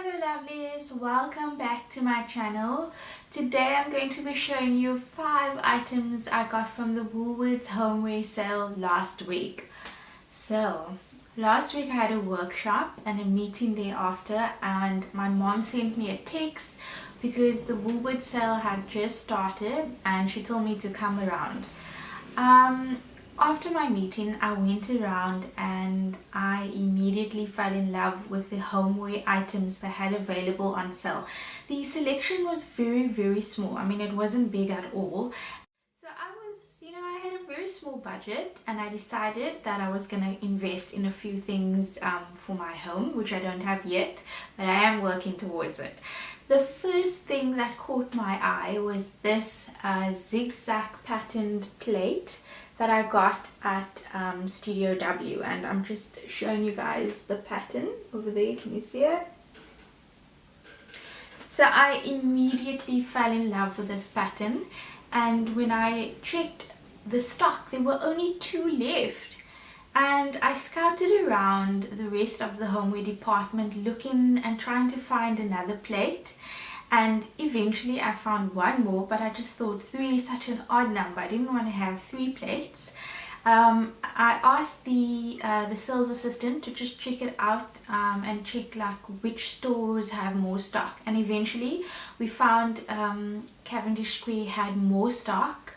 Hello lovelies, welcome back to my channel. Today I'm going to be showing you 5 items I got from the Woolworths Homeware sale last week. So last week I had a workshop and a meeting thereafter, and my mom sent me a text because the Woolworths sale had just started and she told me to come around. After my meeting, I went around and I immediately fell in love with the homeware items they had available on sale. The selection was very small. I mean, it wasn't big at all. So I had a very small budget and I decided that I was going to invest in a few things for my home, which I don't have yet, but I am working towards it. The first thing that caught my eye was this zigzag patterned plate that I got at Studio W, and I'm just showing you guys the pattern over there. Can you see it? So I immediately fell in love with this pattern, and when I checked the stock there were only 2 left, and I scouted around the rest of the homeware department looking and trying to find another plate. And eventually I found one more, but I just thought 3 is such an odd number. I didn't want to have 3 plates. I asked the sales assistant to just check it out and check like which stores have more stock. And eventually we found Cavendish Square had more stock.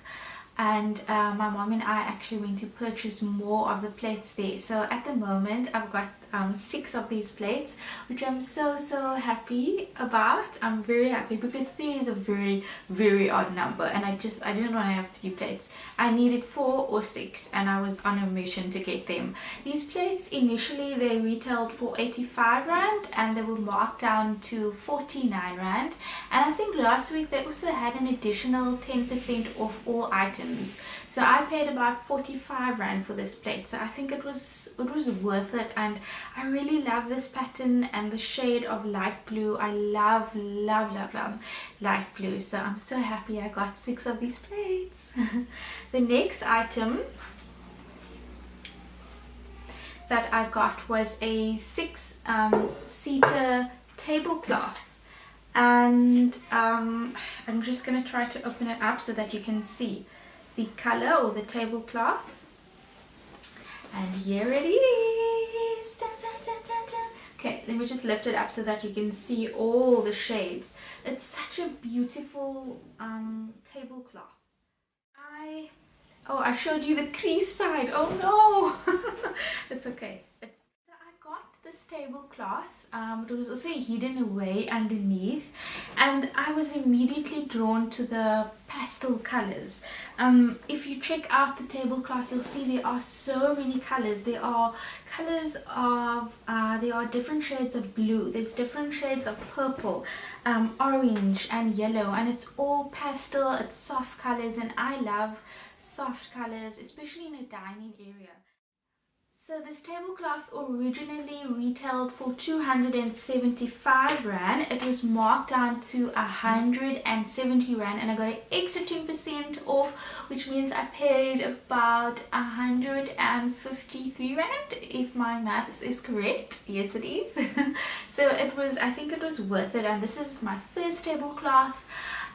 And my mom and I actually went to purchase more of the plates there. So at the moment I've got 6 of these plates, which I'm so happy about. I'm very happy because 3 is a very odd number, and I didn't want to have 3 plates. I needed 4 or 6, and I was on a mission to get them. These plates initially they retailed for 85 rand and they were marked down to 49 rand, and I think last week they also had an additional 10% off all items. So I paid about 45 rand for this plate, so I think it was worth it. And I really love this pattern and the shade of light blue. I love light blue, so I'm so happy I got 6 of these plates. The next item that I got was a 6-seater tablecloth, and I'm just going to try to open it up so that you can see the color or the tablecloth. And here it is. Dun, dun, dun, dun, dun. Okay, let me just lift it up so that you can see all the shades. It's such a beautiful tablecloth. I showed you the crease side. Oh no. It's okay. So I got this tablecloth. It was also hidden away underneath, and I was immediately drawn to the pastel colors. If you check out the tablecloth, you'll see there are so many colors. There are different shades of blue, there's different shades of purple, orange and yellow, and it's all pastel. It's soft colors, and I love soft colors, especially in a dining area. So this tablecloth originally retailed for 275 rand. It was marked down to 170 rand, and I got an extra 10% off, which means I paid about 153 rand, if my maths is correct. Yes, it is. So I think it was worth it, and this is my first tablecloth.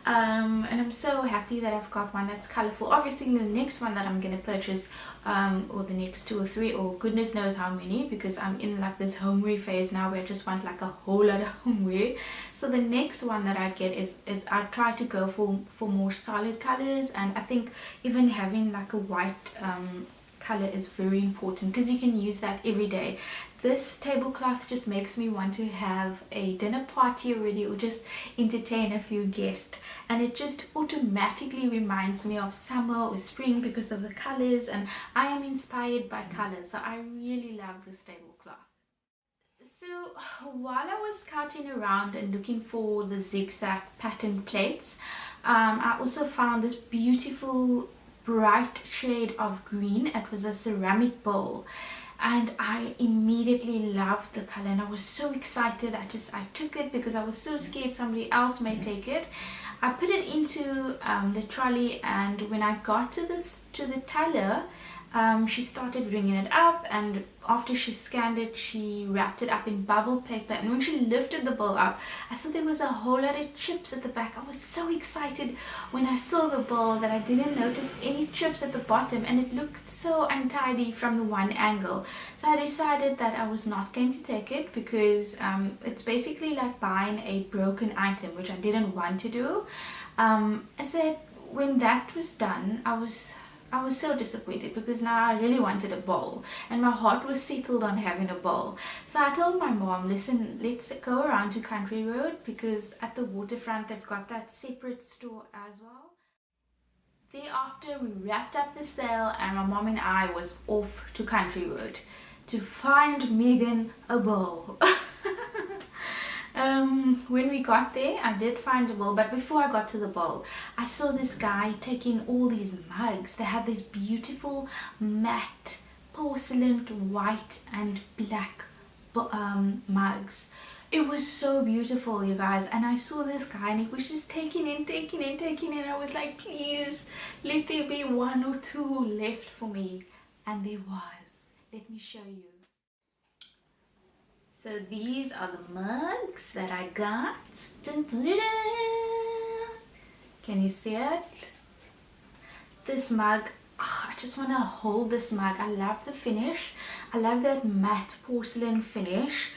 And I'm so happy that I've got one that's colorful. Obviously the next one that I'm going to purchase, or the next 2 or 3, or goodness knows how many, because I'm in like this homeware phase now where I just want like a whole lot of homeware. So the next one that I'd get is I try to go for more solid colors, and I think even having like a white color is very important because you can use that every day. This tablecloth just makes me want to have a dinner party already, or just entertain a few guests, and it just automatically reminds me of summer or spring because of the colors, and I am inspired by colors, so I really love this tablecloth. So while I was scouting around and looking for the zigzag pattern plates, I also found this beautiful bright shade of green. It was a ceramic bowl, and I immediately loved the color, and I was so excited. I took it because I was so scared somebody else may take it. I put it into the trolley, and when I got to the teller, she started ringing it up, and after she scanned it, she wrapped it up in bubble paper. And when she lifted the bowl up, I saw there was a whole lot of chips at the back. I was so excited when I saw the bowl that I didn't notice any chips at the bottom, and it looked so untidy from the one angle. So I decided that I was not going to take it, because it's basically like buying a broken item, which I didn't want to do. I said when that was done, I was so disappointed, because now I really wanted a bowl and my heart was settled on having a bowl. So I told my mom, listen, let's go around to Country Road, because at the waterfront they've got that separate store as well. Thereafter, we wrapped up the sale and my mom and I was off to Country Road to find Megan a bowl. When we got there, I did find a bowl, but before I got to the bowl, I saw this guy taking all these mugs. They had these beautiful matte porcelain white and black mugs. It was so beautiful, you guys, and I saw this guy and he was just taking in. I was like, please let there be one or two left for me, and there was. Let me show you. So these are the mugs that I got. Can you see it? This mug, I just want to hold this mug. I love the finish. I love that matte porcelain finish.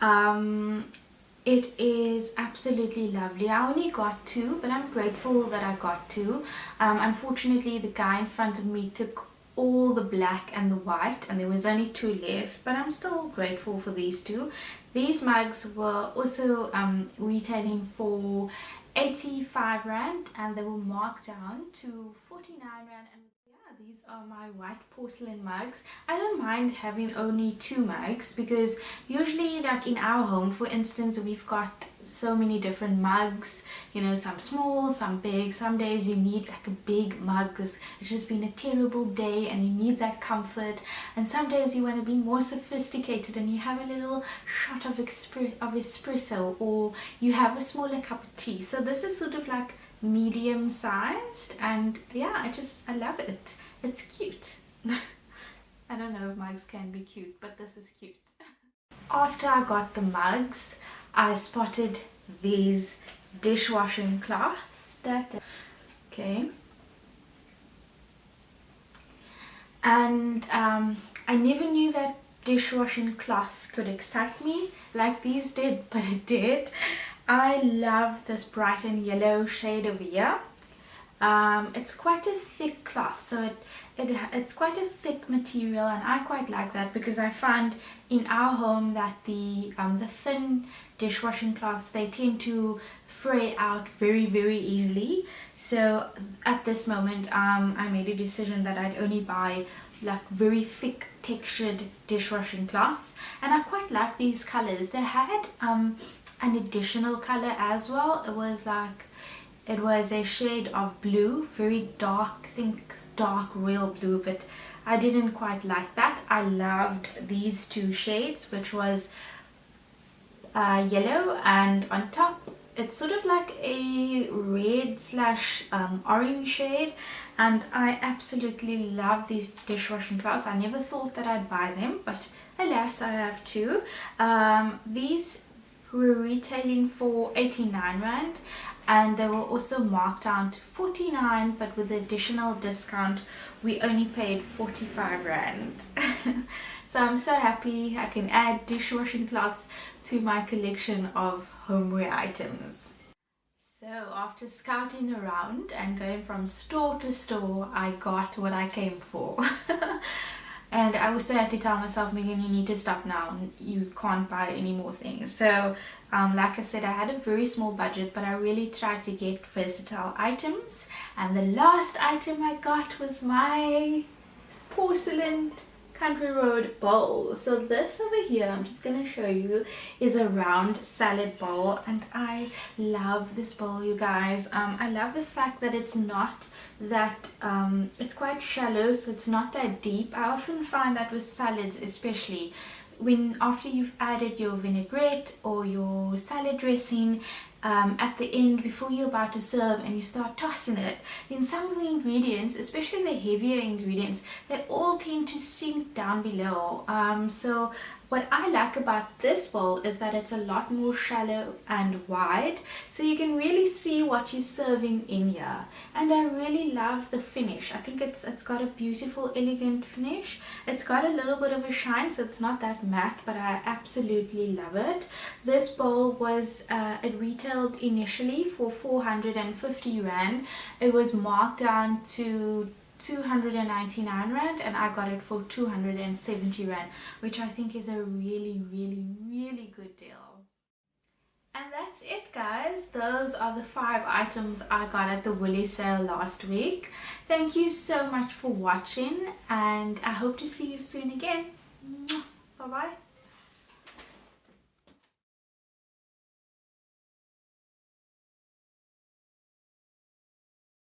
It is absolutely lovely. I only got two, but I'm grateful that I got two. Unfortunately, the guy in front of me took all the black and the white, and there was only two left, but I'm still grateful for these two. These mugs were also retailing for 85 Rand, and they were marked down to 49 Rand. And yeah, these are my white porcelain mugs. I don't mind having only two mugs, because usually, like in our home, for instance, we've got so many different mugs, you know, some small, some big. Some days you need like a big mug because it's just been a terrible day and you need that comfort, and some days you want to be more sophisticated and you have a little shot of espresso, or you have a smaller cup of tea. So this is sort of like medium sized, and yeah, I love it. It's cute. I don't know if mugs can be cute, but this is cute. After I got the mugs, I spotted these dishwashing cloths okay, and I never knew that dishwashing cloths could excite me like these did, but it did. I love this bright and yellow shade over here. It's quite a thick cloth, so it's quite a thick material, and I quite like that, because I find in our home that the thin dishwashing cloths, they tend to fray out very easily. So at this moment I made a decision that I'd only buy like very thick textured dishwashing cloths, and I quite like these colors. They had an additional color as well. It was a shade of blue, very dark, think dark royal blue, but I didn't quite like that. I loved these two shades, which was yellow, and on top it's sort of like a red slash orange shade, and I absolutely love these dishwashing cloths. I never thought that I'd buy them, but alas, I have two. These were retailing for 89 Rand, and they were also marked down to 49, but with the additional discount we only paid 45 Rand. So I'm so happy I can add dishwashing cloths to my collection of homeware items. So after scouting around and going from store to store, I got what I came for. And I also had to tell myself, Megan, you need to stop now. You can't buy any more things. So like I said, I had a very small budget, but I really tried to get versatile items. And the last item I got was my porcelain Country Road bowl. So this over here, I'm just going to show you, is a round salad bowl, and I love this bowl, you guys. I love the fact that it's not that it's quite shallow, so it's not that deep. I often find that with salads, especially when after you've added your vinaigrette or your salad dressing, at the end before you're about to serve and you start tossing it, then some of the ingredients, especially the heavier ingredients, they all tend to sink down below. So what I like about this bowl is that it's a lot more shallow and wide, so you can really see what you're serving in here. And I really love the finish. I think it's got a beautiful, elegant finish. It's got a little bit of a shine, so it's not that matte, but I absolutely love it. This bowl was, it retailed initially for 450 Rand. It was marked down to 299 Rand, and I got it for 270 Rand, which I think is a really, really, really good deal. And that's it, guys. Those are the 5 items I got at the Woolies sale last week. Thank you so much for watching, and I hope to see you soon again. Bye bye.